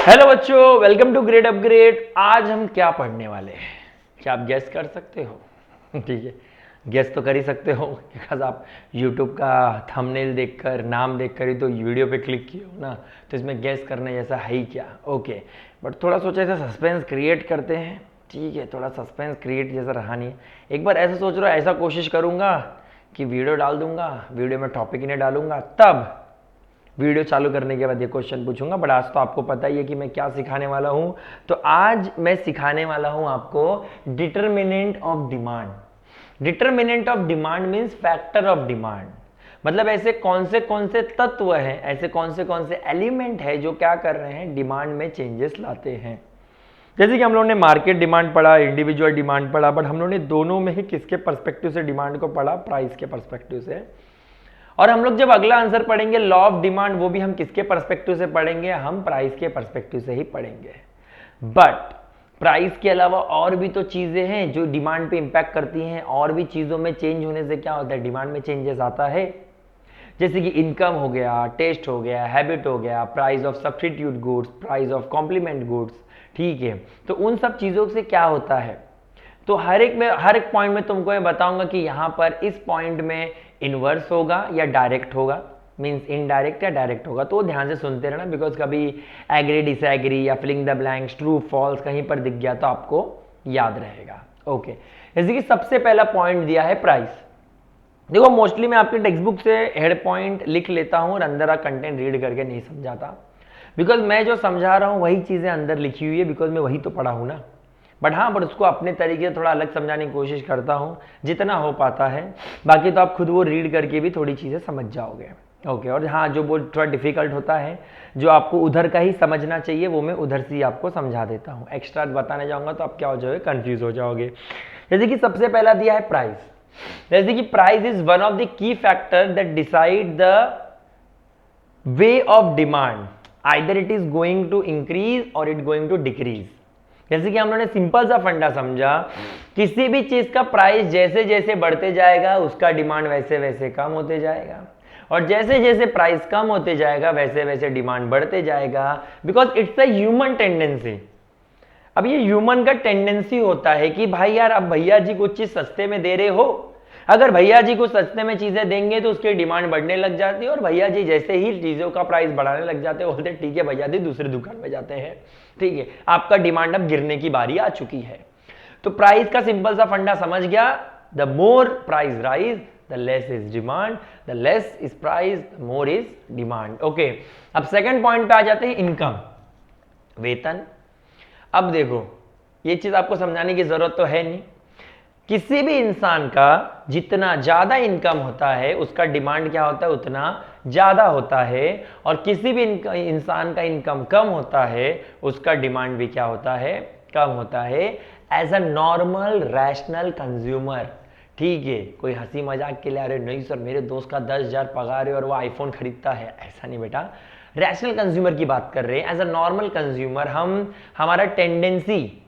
Hello बच्चों, welcome to grade upgrade. आज हम क्या पढ़ने वाले हैं, क्या आप गेस कर सकते हो? ठीक है, गेस तो कर ही सकते हो बिकॉज आप YouTube का थंबनेल देखकर, नाम देखकर ही तो वीडियो पे क्लिक किए हो ना, तो इसमें गेस करने जैसा है ही क्या। ओके, बट थोड़ा सोचा ऐसा सस्पेंस क्रिएट करते हैं। ठीक है, थोड़ा सस्पेंस क्रिएट जैसा रहा नहीं है। एक बार ऐसा सोच रहा हूँ, ऐसा कोशिश करूँगा कि वीडियो डाल दूंगा, वीडियो में टॉपिक ही नहीं डालूंगा, तब वीडियो चालू करने के बाद ये क्वेश्चन पूछूंगा। बट आज तो आपको पता ही है कि मैं क्या सिखाने वाला हूं। तो आज मैं सिखाने वाला हूं आपको determinant of demand. Determinant of demand means factor of demand. मतलब ऐसे कौन से तत्व हैं, ऐसे कौन से एलिमेंट है जो क्या कर रहे हैं, डिमांड में चेंजेस लाते हैं। जैसे कि हम लोगों ने मार्केट डिमांड पढ़ा, इंडिविजुअल डिमांड पढ़ा, बट हम लोगों ने दोनों में ही किसके पर्सपेक्टिव से डिमांड को पढ़ा? प्राइस के पर्सपेक्टिव से। और हम लोग जब अगला आंसर पढ़ेंगे लॉ ऑफ डिमांड, वो भी हम किसके पर्सपेक्टिव से पढ़ेंगे? हम प्राइस के पर्सपेक्टिव से ही पढ़ेंगे। बट प्राइस के अलावा और भी तो चीजें हैं जो डिमांड पे इंपैक्ट करती हैं। और भी चीजों में चेंज होने से क्या होता है? डिमांड में चेंजेस आता है। जैसे कि इनकम हो गया, टेस्ट हो गया, हैबिट हो गया, price of substitute goods, price of complement goods. ठीक है, तो उन सब चीजों से क्या होता है? तो हर एक पॉइंट में तुमको मैं बताऊंगा कि यहां पर इस पॉइंट में इनवर्स होगा या डायरेक्ट होगा, मींस इनडायरेक्ट या डायरेक्ट होगा। तो ध्यान से सुनते रहना, बिकॉज कभी एग्री, डिसएग्री या filling the blanks, true false कहीं पर दिख गया तो आपको याद रहेगा। ओके, जैसे कि सबसे पहला पॉइंट दिया है प्राइस। देखो, मोस्टली मैं आपके टेक्स्ट बुक से हेड पॉइंट लिख लेता हूं और अंदर का कंटेंट रीड करके नहीं समझाता, बिकॉज मैं जो समझा रहा हूं वही चीजें अंदर लिखी हुई है, बिकॉज मैं वही तो पढ़ा हूं ना। बट हाँ, बट उसको अपने तरीके से थोड़ा अलग समझाने की कोशिश करता हूँ जितना हो पाता है। बाकी तो आप खुद वो रीड करके भी थोड़ी चीज़ें समझ जाओगे। ओके, और हाँ, जो वो थोड़ा डिफिकल्ट होता है, जो आपको उधर का ही समझना चाहिए, वो मैं उधर से ही आपको समझा देता हूँ। एक्स्ट्रा बताने जाऊँगा तो आप क्या हो जाओगे? कंफ्यूज हो जाओगे। जैसे कि सबसे पहला दिया है प्राइस। जैसे कि price is one of the key factor that decide the way of demand, either it is going to increase or it going to decrease. जैसे कि हम लोगों ने सिंपल सा फंडा समझा, किसी भी चीज का प्राइस जैसे जैसे बढ़ते जाएगा उसका डिमांड वैसे वैसे कम होते जाएगा, और जैसे जैसे प्राइस कम होते जाएगा वैसे वैसे डिमांड बढ़ते जाएगा, because it's a human tendency. अब ये ह्यूमन का टेंडेंसी होता है कि भाई यार, अब भैया जी कुछ चीज सस्ते में दे रहे हो, अगर भैया जी को सस्ते में चीजें देंगे तो उसकी डिमांड बढ़ने लग जाती है, और भैया जी जैसे ही चीजों का प्राइस बढ़ाने लग जाते हैं, बोलते हैं ठीक है भैया जी, दूसरी दुकान में जाते हैं। ठीक है, आपका डिमांड अब गिरने की बारी आ चुकी है। तो प्राइस का सिंपल सा फंडा समझ गया, the more price rise the less is demand, the less is price the more is demand. Okay, अब सेकंड पॉइंट पे आ जाते हैं, इनकम, वेतन। अब देखो, ये चीज आपको समझाने की जरूरत तो है नहीं, किसी भी इंसान का जितना ज्यादा इनकम होता है उसका डिमांड क्या होता है? उतना ज्यादा होता है। और किसी भी इंसान का इनकम कम होता है उसका डिमांड भी क्या होता है? कम होता है। As a normal rational consumer. ठीक है, कोई हंसी मजाक के लिए, अरे नहीं सर मेरे दोस्त का 10,000 पगार है और वो आईफोन खरीदता है, ऐसा नहीं बेटा। रैशनल कंज्यूमर की बात कर रहे हैं। एज अ नॉर्मल कंज्यूमर हमारा टेंडेंसी,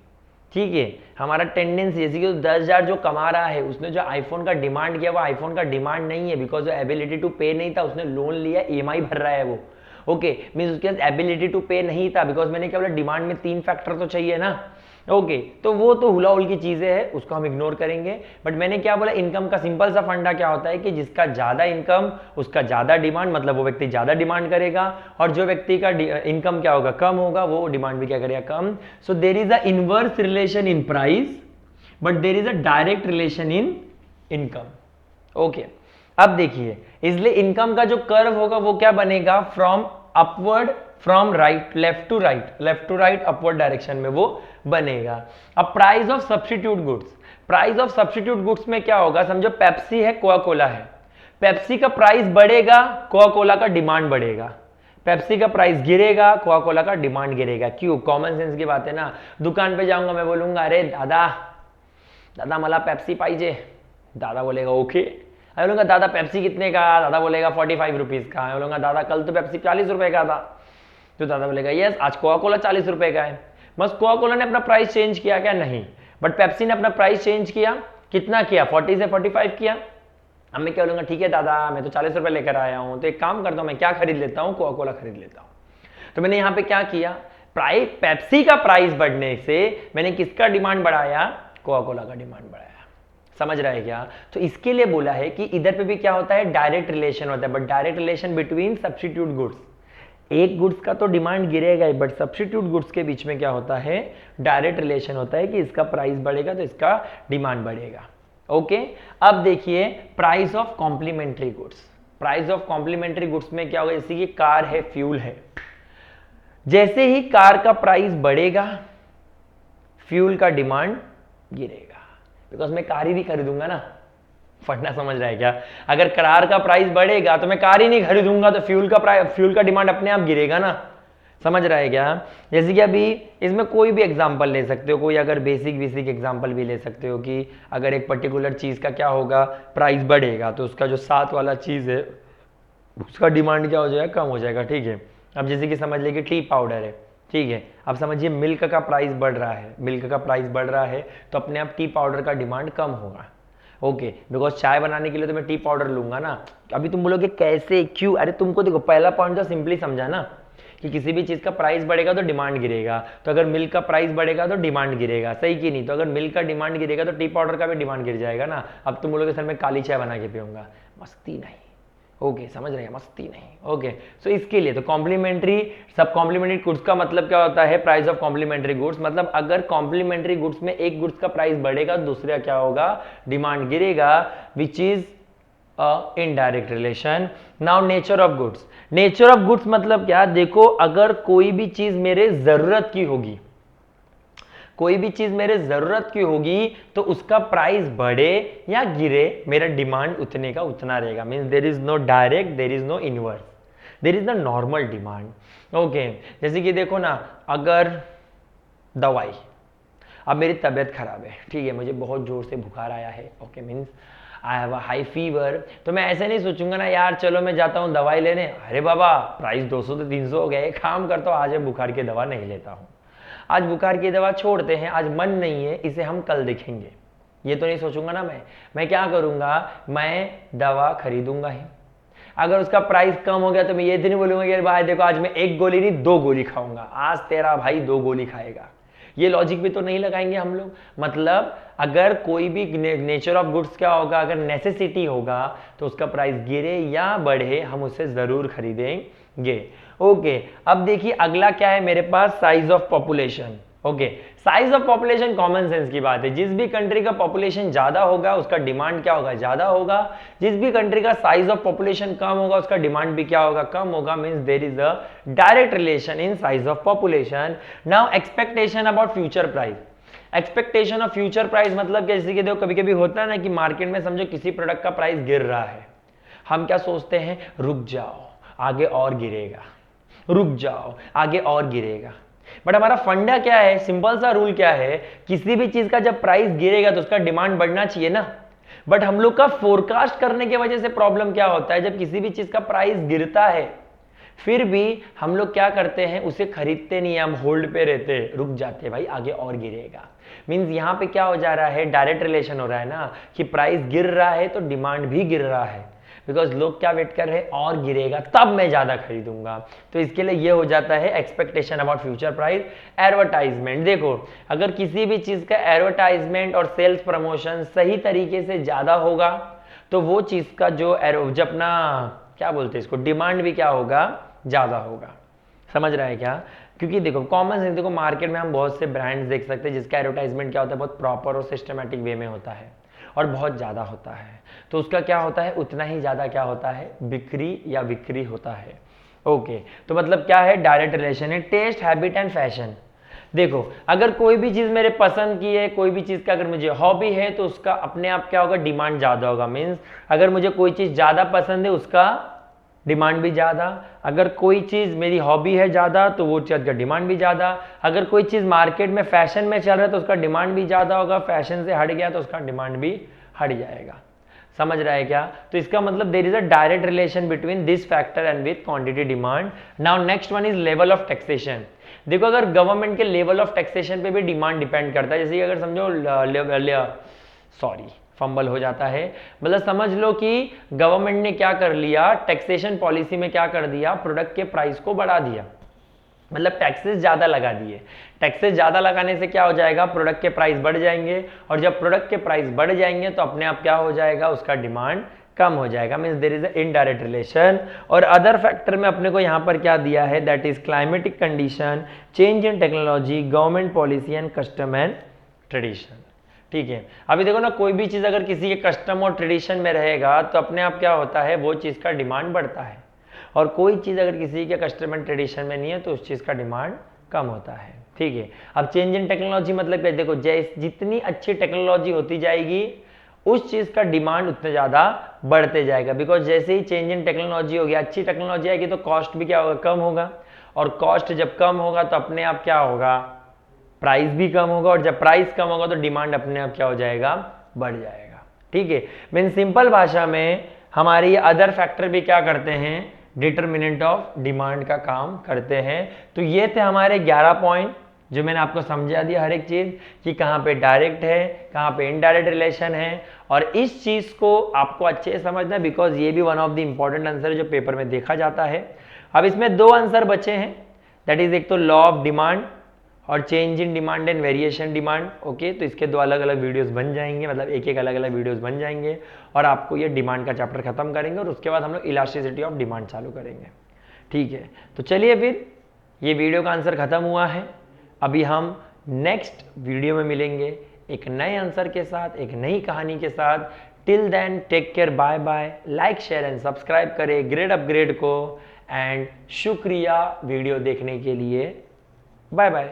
ठीक है, हमारा टेंडेंसी, जैसे कि 10,000 जो कमा रहा है, उसने जो आईफोन का डिमांड किया वो आईफोन का डिमांड नहीं है, बिकॉज एबिलिटी टू पे नहीं था, उसने लोन लिया, ईएमआई भर रहा है वो। ओके, मींस उसके पास एबिलिटी टू पे नहीं था, बिकॉज मैंने क्या बोला, डिमांड में 3 फैक्टर तो चाहिए ना। ओके, तो वो तो हुला हुल की चीजें हैं, उसको हम इग्नोर करेंगे। बट मैंने क्या बोला, इनकम का सिंपल सा फंडा क्या होता है कि जिसका ज्यादा इनकम उसका ज्यादा डिमांड, मतलब वो व्यक्ति ज्यादा डिमांड करेगा, और जो व्यक्ति का इनकम क्या होगा? कम होगा, वो डिमांड भी क्या करेगा? कम। So there is a inverse relation in price, but there is a direct relation in income. Okay, अब देखिए, इसलिए इनकम का जो कर्व होगा वो क्या बनेगा? From upward, from right, left to right upward direction में वो बनेगा। अब price of substitute goods, price of substitute goods में क्या होगा? समझो पेप्सी है, कोका कोला है, पेप्सी का प्राइस बढ़ेगा, कोका कोला का डिमांड बढ़ेगा। पेप्सी का प्राइस गिरेगा, कोका कोला का डिमांड गिरेगा। क्यों? कॉमन सेंस की बात है ना। दुकान पे जाऊंगा, मैं बोलूंगा अरे दादा, दादा मला पेप्सी पाहिजे, दादा बोलेगा ओके। मैं बोलूंगा दादा पेप्सी कितने का? दादा बोलेगा 45 रुपीज का। मैं बोलूंगा दादा कल तो पेप्सी 40 रुपए का था। तो दादा बोलेगा यस, आज कोका कोला 40 रुपए का है। बस कोका कोला ने अपना प्राइस चेंज किया क्या? नहीं, बट पेप्सी ने अपना प्राइस चेंज किया। कितना किया? 40 से 45 किया। अब मैं क्या बोलूंगा, ठीक है दादा, मैं तो 40 रुपए लेकर आया हूं, तो एक काम करता हूं, मैं क्या खरीद लेता हूं? कोका कोला खरीद लेता हूं। तो मैंने यहां पे क्या किया? पेप्सी का प्राइस बढ़ने से मैंने किसका डिमांड बढ़ाया? कोका कोला का डिमांड बढ़ाया। समझ रहा है क्या? तो इसके लिए बोला है कि इधर पे भी क्या होता है, डायरेक्ट रिलेशन होता है, but direct relation between substitute goods. एक गुड्स का तो डिमांड गिरेगा ही, बट सब्स्टिट्यूट गुड्स के बीच में क्या होता है, डायरेक्ट रिलेशन होता है कि इसका प्राइस बढ़ेगा तो इसका डिमांड बढ़ेगा। ओके, अब देखिए price of complementary goods. Price of complementary goods में क्या होगा, जैसे कि कार है, फ्यूल है, जैसे ही कार का प्राइस बढ़ेगा फ्यूल का डिमांड गिरेगा, बिकॉज मैं कार ही नहीं खरीदूंगा ना। फंडा समझ रहा है क्या? अगर कार का प्राइस बढ़ेगा तो मैं कार ही नहीं खरीदूंगा, तो फ्यूल का डिमांड अपने आप गिरेगा ना। समझ रहा है क्या? जैसे कि अभी इसमें कोई भी एग्जांपल ले सकते हो, कोई अगर बेसिक एग्जांपल भी ले सकते हो कि अगर एक पर्टिकुलर चीज का क्या होगा, प्राइस बढ़ेगा तो उसका जो साथ वाला चीज है उसका डिमांड क्या हो जाएगा, कम हो जाएगा। ठीक है, अब जैसे कि समझ लीजिए टी पाउडर है, ठीक है, अब समझिए मिल्क का प्राइस बढ़ रहा है, मिल्क का प्राइस बढ़ रहा है तो अपने आप टी पाउडर का डिमांड कम होगा। ओके, बिकॉज चाय बनाने के लिए तो मैं टी पाउडर लूंगा ना। अभी तुम बोलोगे कैसे, क्यों? अरे तुमको देखो, पहला पॉइंट तो सिंपली समझा ना कि किसी भी चीज का प्राइस बढ़ेगा तो डिमांड गिरेगा, तो अगर मिल्क का प्राइस बढ़ेगा तो डिमांड गिरेगा, सही कि नहीं? तो अगर मिल्क का डिमांड गिरेगा तो टी पाउडर का भी डिमांड गिर जाएगा ना। अब तुम बोलोगे सर मैं काली चाय बना के पीऊंगा, मस्ती नहीं। ओके, समझ रहे हैं, मस्ती नहीं। ओके, सो इसके लिए तो कॉम्प्लीमेंट्री सब कॉम्प्लीमेंट्री गुड्स का मतलब क्या होता है, प्राइस ऑफ कॉम्प्लीमेंट्री गुड्स, मतलब अगर कॉम्प्लीमेंट्री गुड्स में एक गुड्स का प्राइस बढ़ेगा दूसरा क्या होगा, डिमांड गिरेगा, which is indirect relation. Now nature of goods. Nature of goods मतलब क्या, देखो अगर कोई भी चीज मेरे जरूरत की होगी, कोई भी चीज मेरे जरूरत की होगी तो उसका प्राइस बढ़े या गिरे मेरा डिमांड उतने का उतना रहेगा। Means there is no direct, there is no inverse, there is the normal demand. Okay, जैसे कि देखो ना, अगर दवाई, अब मेरी तबीयत खराब है, ठीक है, मुझे बहुत जोर से बुखार आया है, okay, means I have a high fever, तो मैं ऐसे नहीं सोचूंगा ना यार चलो मैं जाता हूँ दवाई लेने, अरे बाबा प्राइस 200 से 300 हो गए, काम करता हूँ आज बुखार की दवा नहीं लेता हूँ, आज बुखार की दवा छोड़ते हैं, आज मन नहीं है, इसे हम कल देखेंगे। ये तो नहीं सोचूंगा ना मैं क्या करूंगा, मैं दवा खरीदूंगा ही। अगर उसका प्राइस कम हो गया तो मैं ये तो नहीं बोलूंगा यार भाई देखो आज मैं एक गोली नहीं 2 गोली खाऊंगा, आज तेरा भाई 2 गोली खाएगा। ये लॉजिक भी तो नहीं लगाएंगे हम लोग। मतलब अगर कोई भी नेचर ऑफ गुड्स क्या होगा, अगर नेसेसिटी होगा तो उसका प्राइस गिरे या बढ़े हम उसे जरूर खरीदेंगे। ओके, अब देखिए अगला क्या है मेरे पास, size of population. Okay, size of population common sense की बात है, जिस भी कंट्री का पॉपुलेशन ज्यादा होगा उसका डिमांड क्या होगा, ज्यादा होगा। जिस भी कंट्री का साइज ऑफ पॉपुलेशन कम होगा उसका डिमांड भी क्या होगा, कम होगा। Means there is a direct relation in size of population. Now expectation about future price. Expectation of future price मतलब जैसे कि देखो कभी कभी होता है ना कि मार्केट में समझो किसी प्रोडक्ट का प्राइस गिर रहा है, हम क्या सोचते हैं, रुक जाओ आगे और गिरेगा, रुक जाओ आगे और गिरेगा। बट हमारा फंडा क्या है, सिंपल सा रूल क्या है, किसी भी चीज का जब प्राइस गिरेगा तो उसका डिमांड बढ़ना चाहिए ना। बट हम लोग का फोरकास्ट करने की वजह से प्रॉब्लम क्या होता है, जब किसी भी चीज का प्राइस गिरता है फिर भी हम लोग क्या करते हैं, उसे खरीदते नहीं, हम होल्ड पे रहते, रुक जाते भाई आगे और गिरेगा। मींस यहां पे क्या हो जा रहा है, डायरेक्ट रिलेशन हो रहा है ना कि प्राइस गिर रहा है तो डिमांड भी गिर रहा है, बिकॉज लोग क्या वेट कर रहे हैं, और गिरेगा तब मैं ज्यादा खरीदूंगा। तो इसके लिए ये हो जाता है expectation about future price. Advertisement, देखो अगर किसी भी चीज का एडवर्टाइजमेंट और सेल्स प्रमोशन सही तरीके से ज्यादा होगा तो वो चीज का जो अपना क्या बोलते हैं इसको, डिमांड भी क्या होगा, ज्यादा होगा। समझ रहा है क्या? क्योंकि देखो कॉमन सेंस, देखो मार्केट में हम बहुत से ब्रांड्स देख सकते हैं जिसका एडवर्टाइजमेंट क्या होता है, बहुत प्रॉपर और सिस्टमैटिक वे में होता है और बहुत ज्यादा होता है, तो उसका क्या होता है, उतना ही ज्यादा क्या होता है, बिक्री होता है। ओके, तो मतलब क्या है, डायरेक्ट रिलेशन है। Taste, habit and fashion. देखो अगर कोई भी चीज मेरे पसंद की है, कोई भी चीज का अगर मुझे हॉबी है तो उसका अपने आप क्या होगा, डिमांड ज्यादा होगा। मीन्स अगर मुझे कोई चीज ज्यादा पसंद है उसका डिमांड भी ज्यादा, अगर कोई चीज मेरी हॉबी है ज्यादा तो वो चीज का डिमांड भी ज्यादा, अगर कोई चीज मार्केट में फैशन में चल रहा है तो उसका डिमांड भी ज्यादा होगा, फैशन से हट गया तो उसका डिमांड भी हट जाएगा। समझ रहा है क्या? तो इसका मतलब there is a direct relation between this factor and with quantity demand. Now next one is level of taxation. देखो अगर गवर्नमेंट के लेवल ऑफ टैक्सेशन पे भी डिमांड डिपेंड करता है, जैसे अगर समझो फंबल हो जाता है, मतलब समझ लो कि गवर्नमेंट ने क्या कर लिया, टैक्सेशन पॉलिसी में क्या कर दिया, प्रोडक्ट के प्राइस को बढ़ा दिया। मतलब टैक्सेस ज़्यादा लगा दिए। टैक्सेस ज़्यादा लगाने से क्या हो जाएगा, प्रोडक्ट के प्राइस बढ़ जाएंगे, और जब प्रोडक्ट के प्राइस बढ़ जाएंगे तो अपने आप क्या हो जाएगा, उसका डिमांड कम हो जाएगा। Means there is a indirect relation. और अदर फैक्टर में अपने को यहाँ पर क्या दिया है, that is climatic condition, change in technology, government policy and custom and tradition. ठीक है, अभी देखो ना, कोई भी चीज़ अगर किसी के कस्टम और ट्रेडिशन में रहेगा तो अपने आप क्या होता है, वो चीज़ का डिमांड बढ़ता है, और कोई चीज़ अगर किसी के कस्टम एंड ट्रेडिशन में नहीं है तो उस चीज़ का डिमांड कम होता है। ठीक है, अब चेंज इन टेक्नोलॉजी मतलब क्या, देखो जितनी अच्छी टेक्नोलॉजी होती जाएगी उस चीज़ का डिमांड उतना ज़्यादा बढ़ते जाएगा। बिकॉज जैसे ही चेंज इन टेक्नोलॉजी होगी, अच्छी टेक्नोलॉजी आएगी तो कॉस्ट भी क्या होगा, कम होगा, और कॉस्ट जब कम होगा तो अपने आप क्या होगा, प्राइस भी कम होगा, और जब प्राइस कम होगा तो डिमांड अपने आप क्या हो जाएगा, बढ़ जाएगा। ठीक है, मीन सिंपल भाषा में हमारी अदर फैक्टर भी क्या करते हैं, डिटरमिनेंट ऑफ डिमांड का काम करते हैं। तो ये थे हमारे 11 पॉइंट जो मैंने आपको समझा दिया, हर एक चीज कि कहाँ पे डायरेक्ट है, कहाँ पे इनडायरेक्ट रिलेशन है, और इस चीज को आपको अच्छे से समझना है, बिकॉज ये भी one of the important answer है जो पेपर में देखा जाता है। अब इसमें 2 आंसर बचे हैं, दैट इज एक तो लॉ ऑफ डिमांड और change in demand and variation demand. Okay, तो इसके 2 अलग अलग वीडियोस बन जाएंगे, मतलब एक एक अलग अलग वीडियोस बन जाएंगे, और आपको ये डिमांड का चैप्टर खत्म करेंगे, और उसके बाद हम लोग इलास्टिसिटी ऑफ डिमांड चालू करेंगे। ठीक है, तो चलिए फिर ये वीडियो का आंसर खत्म हुआ है। अभी हम नेक्स्ट वीडियो में मिलेंगे एक नए आंसर के साथ, एक नई कहानी के साथ। Till then take care, bye bye, like share and subscribe करें ग्रेड अपग्रेड को, एंड शुक्रिया वीडियो देखने के लिए। Bye bye.